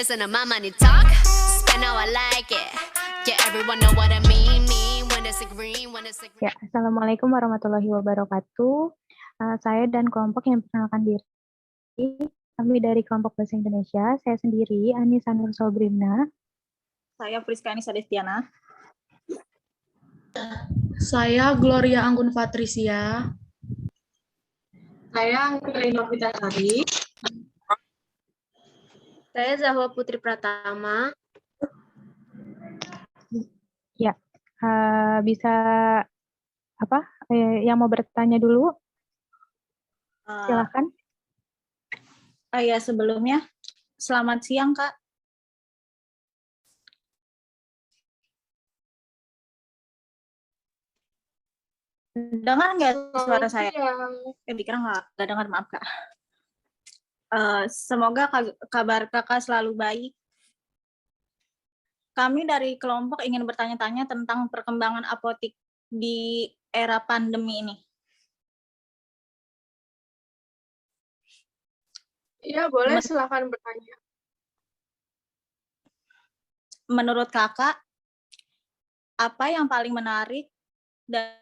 listen to my money talk. Spend how I like it. Yeah, everyone know what I mean. When it's a green, when it's a green. Ya, Assalamualaikum warahmatullahi wabarakatuh. Saya dan kelompok yang memperkenalkan diri. Kami dari kelompok Bahasa Indonesia. Saya sendiri, Anissa Nur Sobrimna. Saya Priska Anissa Destiana. Saya Gloria Anggun Patricia. Saya Anggreni Novitasari. Saya Zahwa Putri Pratama. Ya, bisa yang mau bertanya dulu? Silakan. Ya, sebelumnya, selamat siang, Kak. Dengar nggak suara saya? Dikira nggak dengar, maaf, Kak. Semoga kabar Kakak selalu baik. Kami dari kelompok ingin bertanya-tanya tentang perkembangan apotik di era pandemi ini. Iya, boleh, silakan bertanya. Menurut Kakak, apa yang paling menarik dari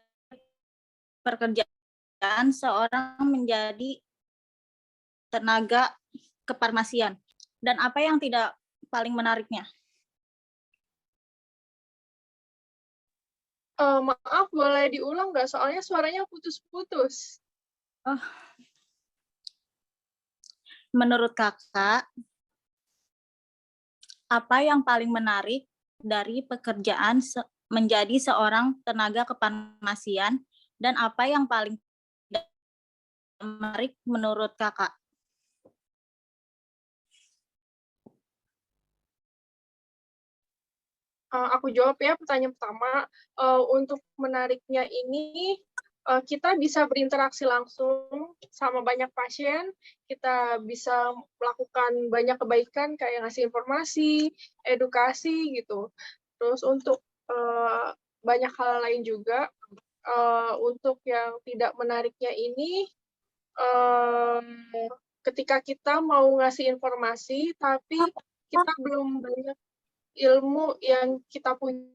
pekerjaan seorang menjadi tenaga kefarmasian? Dan apa yang tidak paling menariknya? Maaf, boleh diulang nggak? Soalnya suaranya putus-putus. Menurut Kakak, apa yang paling menarik dari pekerjaan menjadi seorang tenaga kefarmasian dan apa yang paling menarik menurut Kakak? Aku jawab ya pertanyaan pertama. Untuk menariknya ini, kita bisa berinteraksi langsung sama banyak pasien, kita bisa melakukan banyak kebaikan kayak ngasih informasi, edukasi gitu. Terus untuk banyak hal lain juga, untuk yang tidak menariknya ini, ketika kita mau ngasih informasi, tapi kita belum banyak ilmu yang kita punya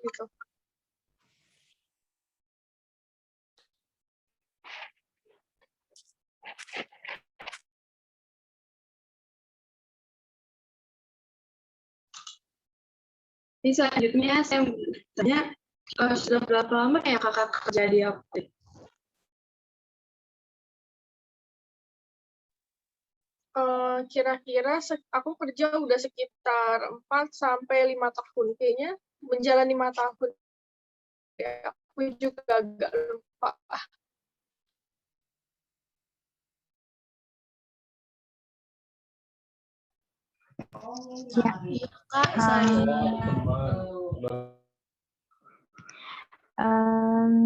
gitu. Ini selanjutnya saya mau bertanya, sudah berapa lama ya kakak kerja di apotek? Kira-kira aku kerja udah sekitar 4-5 tahun, kayaknya menjalani 5 tahun. Ya, aku juga agak lupa. Ya. Kak, saya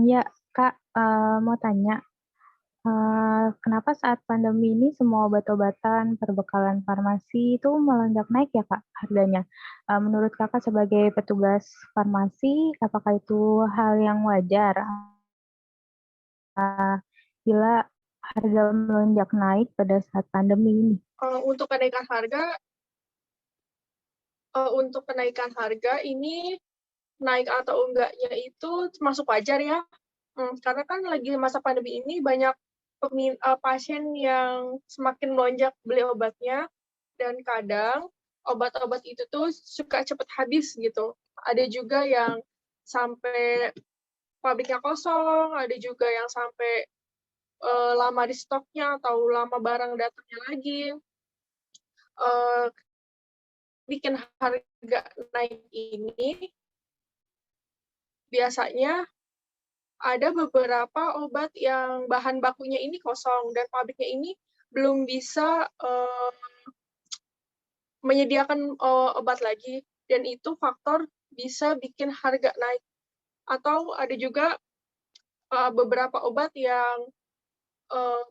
Ya, Kak, mau tanya. Kenapa saat pandemi ini semua obat-obatan, perbekalan farmasi itu melonjak naik ya, Kak, harganya? Menurut Kakak sebagai petugas farmasi, apakah itu hal yang wajar? Bila harga melonjak naik pada saat pandemi ini? Untuk kenaikan harga ini naik atau enggaknya itu termasuk wajar ya. Karena kan lagi masa pandemi ini banyak pasien yang semakin melonjak beli obatnya, dan kadang obat-obat itu tuh suka cepat habis gitu. Ada juga yang sampai pabriknya kosong, ada juga yang sampai lama di stoknya atau lama barang datangnya lagi. Bikin harga naik ini biasanya ada beberapa obat yang bahan bakunya ini kosong dan pabriknya ini belum bisa menyediakan obat lagi, dan itu faktor bisa bikin harga naik. Atau ada juga beberapa obat yang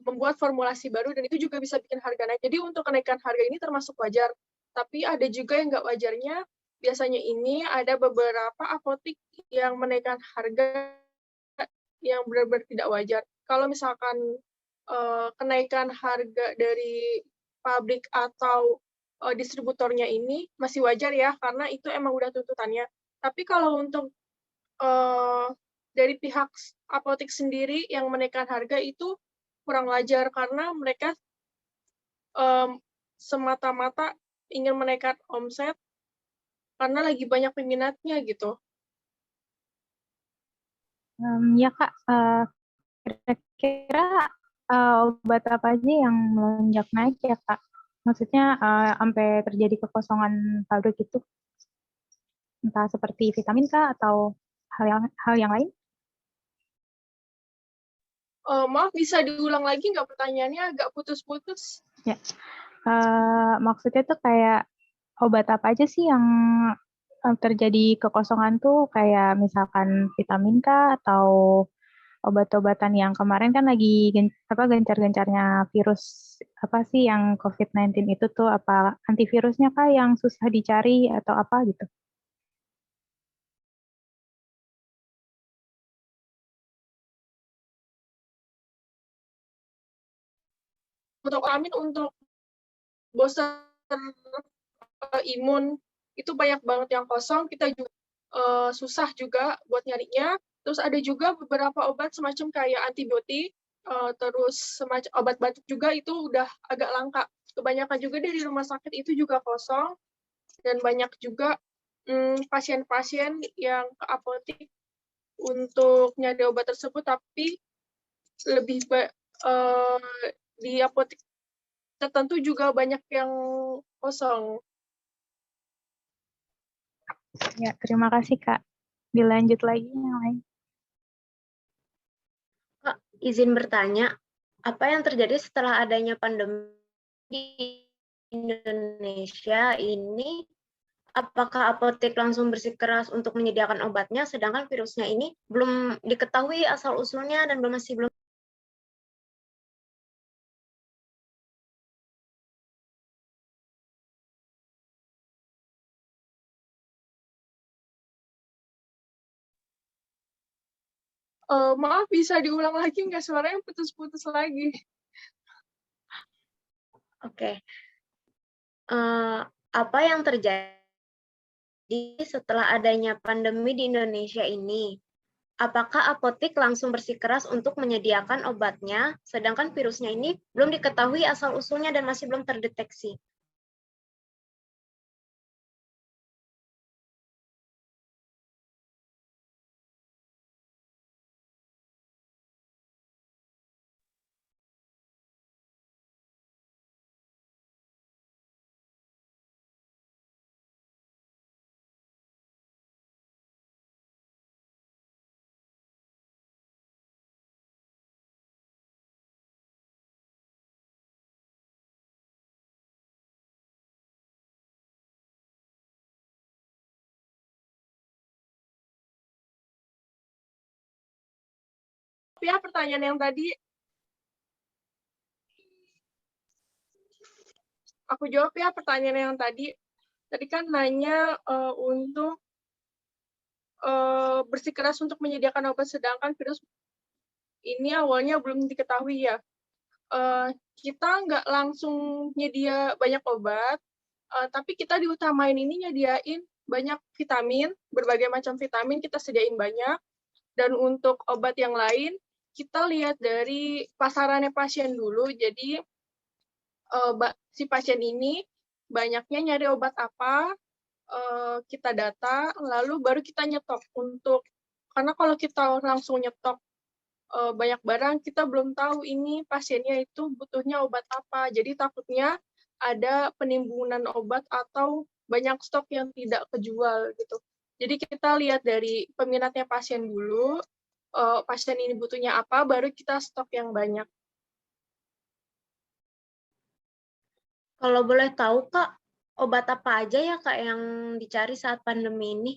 membuat formulasi baru dan itu juga bisa bikin harga naik. Jadi untuk kenaikan harga ini termasuk wajar, tapi ada juga yang nggak wajarnya. Biasanya ini ada beberapa apotik yang menaikkan harga yang benar-benar tidak wajar. Kalau misalkan kenaikan harga dari pabrik atau distributornya ini masih wajar ya, karena itu emang udah tuntutannya. Tapi kalau untuk dari pihak apotek sendiri yang menaikkan harga itu kurang wajar, karena mereka semata-mata ingin menaikkan omset karena lagi banyak peminatnya gitu. Ya Kak, kira-kira obat apa aja yang melonjak naik ya Kak? Maksudnya sampai terjadi kekosongan pabrik itu, entah seperti vitamin kah atau hal yang lain? Maaf, bisa diulang lagi nggak pertanyaannya? Agak putus-putus. Ya, maksudnya tuh kayak obat apa aja sih yang terjadi kekosongan tuh, kayak misalkan vitamin kah atau obat-obatan yang kemarin kan lagi gencar-gencarnya virus apa sih yang COVID-19 itu tuh, apa antivirusnya kah yang susah dicari atau apa gitu? Untuk amin, untuk booster imun itu banyak banget yang kosong, kita juga susah juga buat nyarinya. Terus ada juga beberapa obat semacam kayak antibiotik, terus semacam obat batuk juga itu udah agak langka. Kebanyakan juga dari rumah sakit itu juga kosong, dan banyak juga pasien-pasien yang ke apotek untuk nyari obat tersebut, tapi lebih di apotek tertentu juga banyak yang kosong. Ya, terima kasih Kak. Dilanjut lagi yang lain. Kak, izin bertanya, apa yang terjadi setelah adanya pandemi di Indonesia ini? Apakah apotek langsung bersikeras untuk menyediakan obatnya, sedangkan virusnya ini belum diketahui asal-usulnya dan masih belum. Maaf, bisa diulang lagi nggak? Suaranya putus-putus lagi. Oke. Apa yang terjadi setelah adanya pandemi di Indonesia ini? Apakah apotek langsung bersikeras untuk menyediakan obatnya, sedangkan virusnya ini belum diketahui asal-usulnya dan masih belum terdeteksi? Ya, pertanyaan yang tadi, aku jawab ya pertanyaan yang tadi. Tadi kan nanya untuk bersikeras untuk menyediakan obat, sedangkan virus ini awalnya belum diketahui ya. Kita nggak langsung nyedia banyak obat, tapi kita diutamain ini nyediain banyak vitamin, berbagai macam vitamin kita sediain banyak. Dan untuk obat yang lain, kita lihat dari pasarannya pasien dulu. Jadi si pasien ini banyaknya nyari obat apa, kita data, lalu baru kita nyetok. Karena kalau kita langsung nyetok banyak barang, kita belum tahu ini pasiennya itu butuhnya obat apa. Jadi takutnya ada penimbunan obat atau banyak stok yang tidak kejual gitu. Jadi kita lihat dari peminatnya pasien dulu, pasien ini butuhnya apa, baru kita stok yang banyak. Kalau boleh tahu, Kak, obat apa aja ya, Kak, yang dicari saat pandemi ini?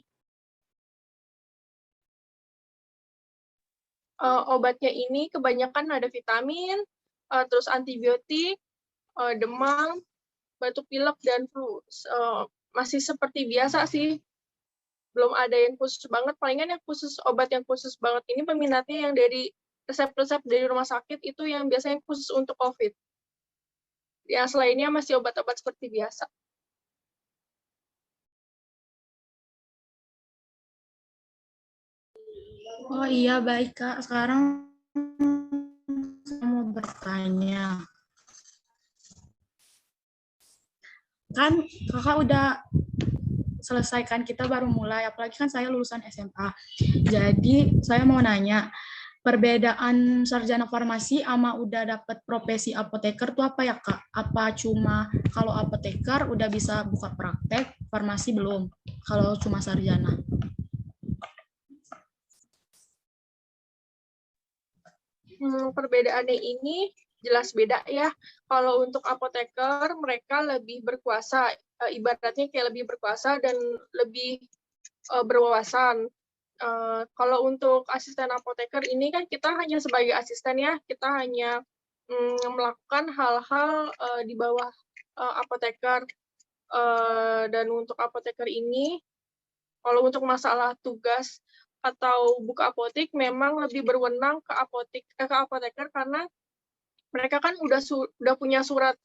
Obatnya ini kebanyakan ada vitamin, terus antibiotik, demam, batuk pilek, dan flu. Masih seperti biasa sih, belum ada yang khusus banget. Palingan yang khusus, obat yang khusus banget ini peminatnya yang dari resep-resep dari rumah sakit itu yang biasanya khusus untuk COVID. Yang selainnya masih obat-obat seperti biasa. Oh iya, baik Kak. Sekarang saya mau bertanya. Kan Kakak udah selesaikan, kita baru mulai, apalagi kan saya lulusan SMA. Jadi saya mau nanya, perbedaan sarjana farmasi sama udah dapat profesi apoteker tuh apa ya Kak? Apa cuma kalau apoteker udah bisa buka praktek, farmasi belum? Kalau cuma sarjana. Perbedaannya ini jelas beda ya. Kalau untuk apoteker, mereka lebih berkuasa, ibaratnya kayak lebih berkuasa dan lebih berwawasan. Kalau untuk asisten apoteker ini kan kita hanya sebagai asisten ya, kita hanya melakukan hal-hal di bawah apoteker. Dan untuk apoteker ini, kalau untuk masalah tugas atau buka apotek memang lebih berwenang ke apoteker karena mereka kan udah punya surat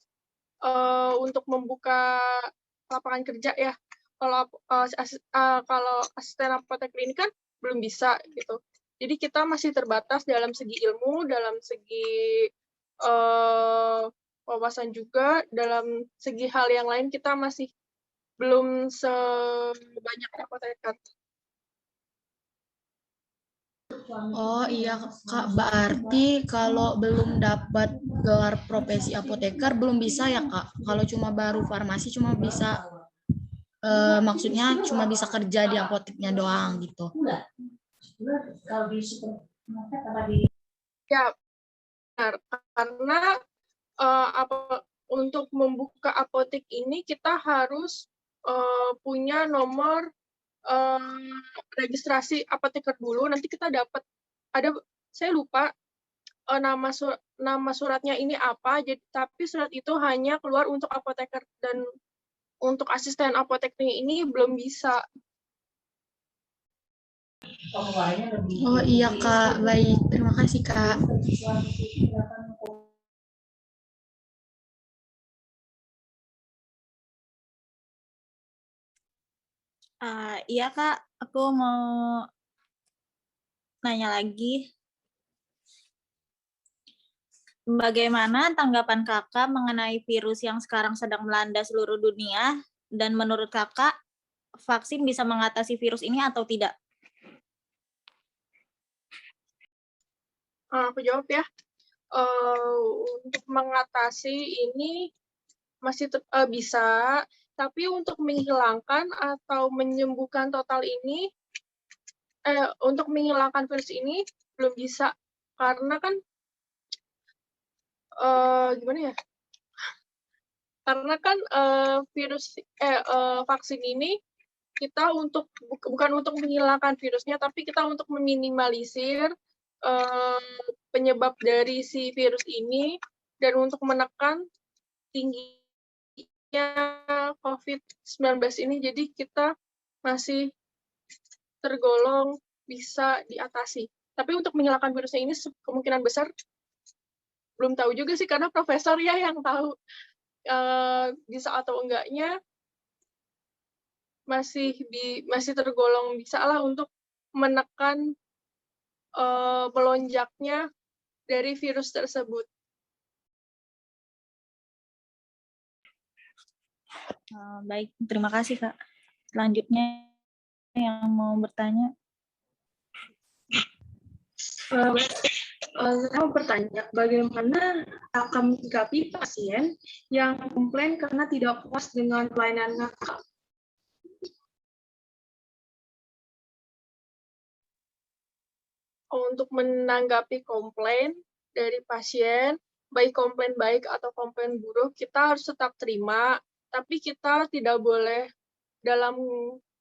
untuk membuka lapangan kerja ya. Kalau asisten apoteker ini kan belum bisa gitu. Jadi kita masih terbatas dalam segi ilmu, dalam segi wawasan juga, dalam segi hal yang lain kita masih belum sebanyak apoteker. Oh iya Kak, berarti kalau belum dapat gelar profesi apoteker belum bisa ya Kak? Kalau cuma baru farmasi cuma bisa, maksudnya cuma bisa kerja di apoteknya doang gitu. Ya, benar. Karena untuk membuka apotek ini kita harus punya nomor registrasi apoteker dulu. Nanti kita dapat saya lupa nama suratnya ini apa. Tapi surat itu hanya keluar untuk apoteker dan untuk asisten apoteker ini belum bisa. Oh iya Kak, baik. Terima kasih Kak. Iya Kak, aku mau nanya lagi. Bagaimana tanggapan Kakak mengenai virus yang sekarang sedang melanda seluruh dunia? Dan menurut Kakak, vaksin bisa mengatasi virus ini atau tidak? Aku jawab ya. Untuk mengatasi ini masih bisa, tapi untuk menghilangkan atau menyembuhkan total ini, untuk menghilangkan virus ini belum bisa, karena kan gimana ya? Karena kan vaksin ini kita bukan untuk menghilangkan virusnya, tapi kita untuk meminimalisir penyebab dari si virus ini dan untuk menekan tingginya COVID-19 ini. Jadi kita masih tergolong bisa diatasi. Tapi untuk menghilangkan virusnya ini kemungkinan besar belum tahu juga sih, karena profesor ya yang tahu bisa atau enggaknya. Masih tergolong bisa lah untuk menekan melonjaknya dari virus tersebut. Baik, terima kasih Kak. Selanjutnya yang mau bertanya. Saya mau bertanya, bagaimana akan menyikapi pasien yang komplain karena tidak puas dengan pelayanan kakak? Untuk menanggapi komplain dari pasien, baik komplain baik atau komplain buruk, kita harus tetap terima, tapi kita tidak boleh dalam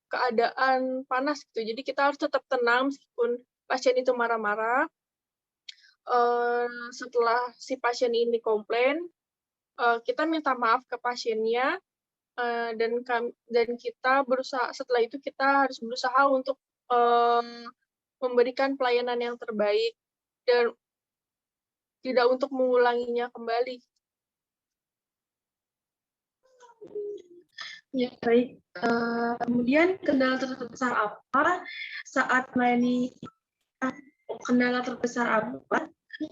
keadaan panas gitu. Jadi kita harus tetap tenang meskipun pasien itu marah-marah. Setelah si pasien ini komplain, kita minta maaf ke pasiennya, dan kita berusaha, setelah itu kita harus berusaha untuk memberikan pelayanan yang terbaik dan tidak untuk mengulanginya kembali. Ya, baik. Kemudian kendala terbesar apa saat melayani kendala terbesar apa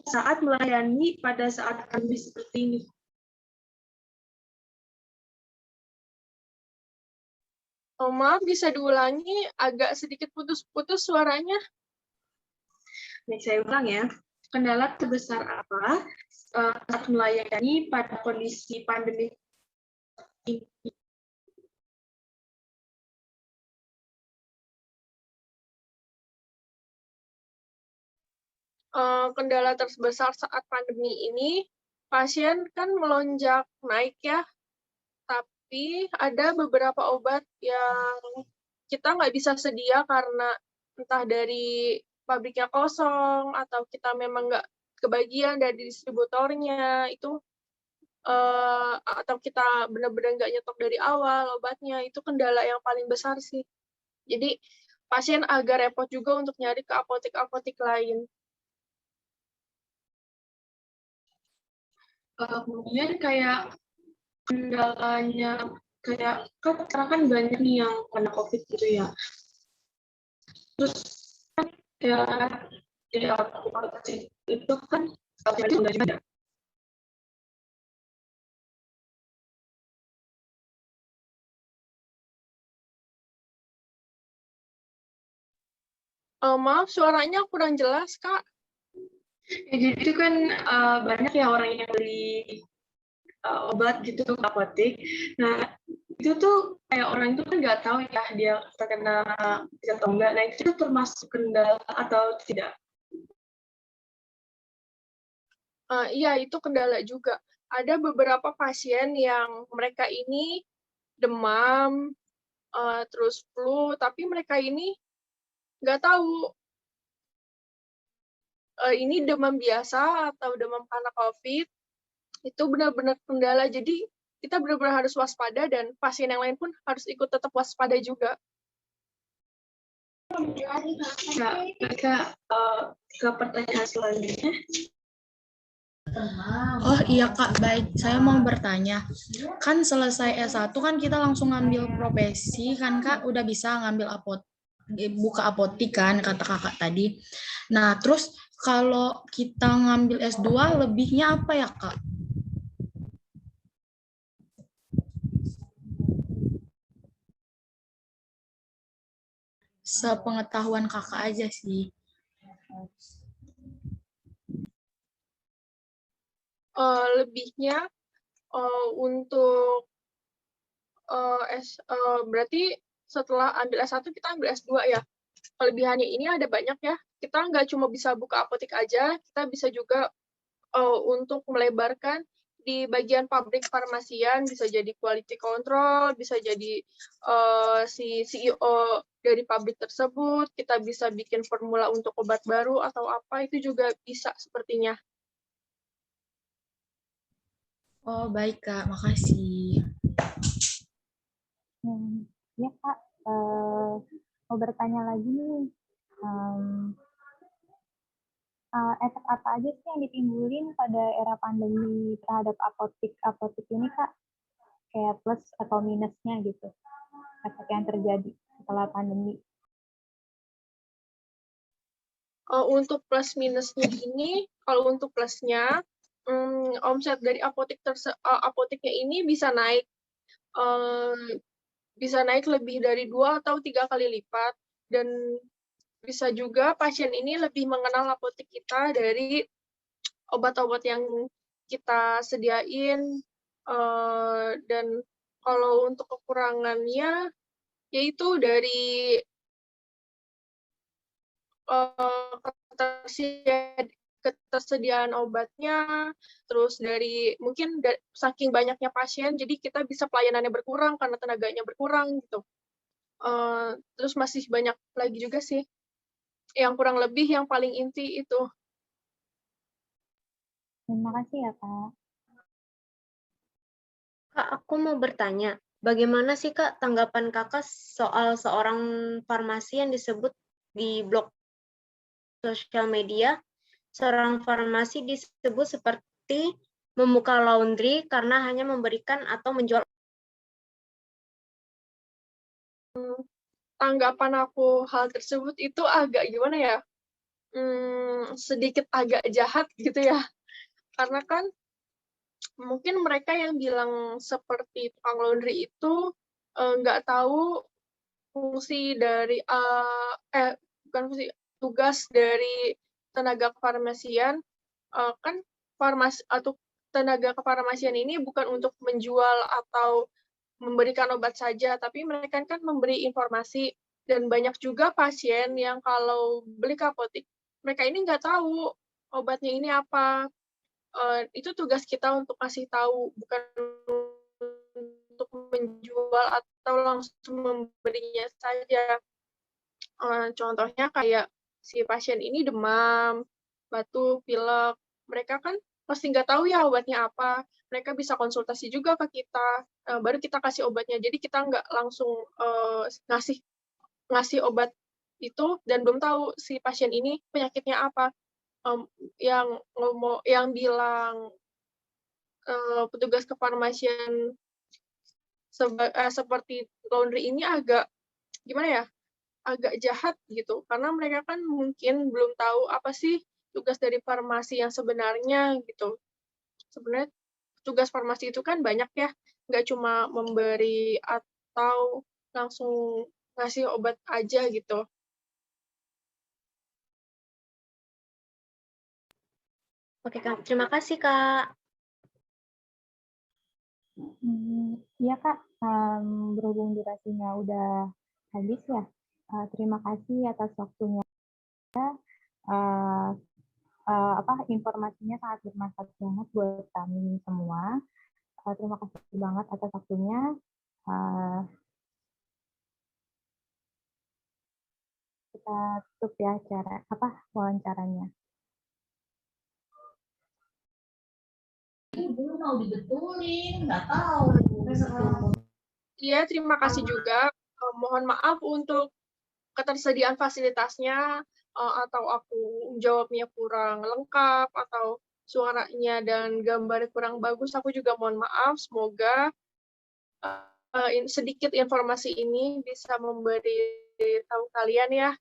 saat melayani pada saat pandemi seperti ini? Oh, maaf, bisa diulangi, agak sedikit putus-putus suaranya. Nih, saya ulang ya. Kendala terbesar apa saat melayani pada kondisi pandemi ini? Kendala terbesar saat pandemi ini, pasien kan melonjak naik ya, tapi ada beberapa obat yang kita nggak bisa sedia karena entah dari pabriknya kosong, atau kita memang nggak kebagian dari distributornya, itu atau kita benar-benar nggak nyetok dari awal obatnya, itu kendala yang paling besar sih. Jadi pasien agak repot juga untuk nyari ke apotek-apotek lain. Kemudian kayak kendalanya, kayak kan sekarang kan banyak nih yang kena COVID gitu ya. Terus kan ya jadi apotek itu kan jadi udah juga. Maaf, suaranya kurang jelas, Kak. Ya, jadi itu kan banyak ya orang yang beli obat gitu ke apotek. Nah, itu tuh kayak orang itu kan nggak tahu ya dia terkena bisa atau enggak. Nah, itu termasuk kendala atau tidak? Iya, itu kendala juga. Ada beberapa pasien yang mereka ini demam, terus flu, tapi mereka ini nggak tahu ini demam biasa atau demam karena COVID. Itu benar-benar kendala. Jadi kita benar-benar harus waspada, dan pasien yang lain pun harus ikut tetap waspada juga. Nah, mereka ke pertanyaan selanjutnya. Oh iya Kak, baik. Saya mau bertanya. Kan selesai S1 kan kita langsung ngambil profesi kan Kak, udah bisa ngambil buka apotik kan kata Kakak tadi. Nah, terus kalau kita ngambil S2 lebihnya apa ya Kak? Sepengetahuan Kakak aja sih. Lebihnya untuk berarti setelah ambil S1 kita ambil S2 ya. Kelebihannya ini ada banyak ya. Kita nggak cuma bisa buka apotek aja, kita bisa juga untuk melebarkan di bagian pabrik farmasian, bisa jadi quality control, bisa jadi si CEO dari pabrik tersebut, kita bisa bikin formula untuk obat baru atau apa, itu juga bisa sepertinya. Oh baik Kak, makasih. Ya Kak, mau bertanya lagi nih. Efek apa aja sih yang ditimbulin pada era pandemi terhadap apotek ini Kak? Kayak plus atau minusnya gitu, efek yang terjadi setelah pandemi. Untuk plus minusnya ini, kalau untuk plusnya, omset dari apoteknya ini bisa naik lebih dari 2 atau 3 kali lipat, dan bisa juga pasien ini lebih mengenal apotek kita dari obat-obat yang kita sediain, dan kalau untuk kekurangannya yaitu dari ketersediaan obatnya, terus dari mungkin saking banyaknya pasien, jadi kita bisa pelayanannya berkurang karena tenaganya berkurang gitu. Terus masih banyak lagi juga sih, yang kurang lebih yang paling inti itu. Terima kasih ya Kak. Kak, aku mau bertanya, bagaimana sih Kak tanggapan Kakak soal seorang farmasi yang disebut di blog sosial media, seorang farmasi disebut seperti membuka laundry karena hanya memberikan atau menjual. Tanggapan aku hal tersebut itu agak gimana ya? sedikit agak jahat gitu ya. Karena kan mungkin mereka yang bilang seperti tukang laundry itu nggak tahu fungsi dari bukan fungsi, tugas dari tenaga kefarmasian. Kan atau tenaga kefarmasian ini bukan untuk menjual atau memberikan obat saja, tapi mereka kan memberi informasi. Dan banyak juga pasien yang kalau beli ke apotek, mereka ini nggak tahu obatnya ini apa. Itu tugas kita untuk kasih tahu, bukan untuk menjual atau langsung memberinya saja. Contohnya kayak si pasien ini demam, batuk, pilek, mereka kan pasti nggak tahu ya obatnya apa. Mereka bisa konsultasi juga ke kita, baru kita kasih obatnya. Jadi kita nggak langsung ngasih obat itu dan belum tahu si pasien ini penyakitnya apa. Yang bilang petugas kefarmasian seperti laundry ini agak gimana ya, agak jahat gitu, karena mereka kan mungkin belum tahu apa sih tugas dari farmasi yang sebenarnya gitu. Sebenarnya tugas farmasi itu kan banyak ya, nggak cuma memberi atau langsung ngasih obat aja gitu. Oke, Kak. Terima kasih, Kak. Iya Kak, berhubung durasinya udah habis ya, terima kasih atas waktunya. Informasinya sangat bermanfaat banget buat kami semua. Terima kasih banget atas waktunya. Kita tutup ya wawancaranya. Mau dibetulin, nggak tahu. Iya, terima kasih juga. Mohon maaf untuk ketersediaan fasilitasnya, atau aku jawabnya kurang lengkap, atau suaranya dan gambarnya kurang bagus. Aku juga mohon maaf. Semoga sedikit informasi ini bisa memberi tahu kalian ya.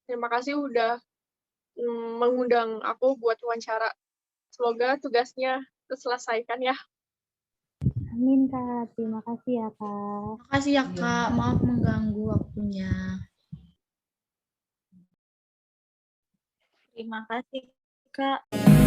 Terima kasih udah mengundang aku buat wawancara. Semoga tugasnya terselesaikan ya. Amin Kak, terima kasih ya Kak. Terima kasih ya Kak, maaf mengganggu waktunya. Terima kasih, Kak.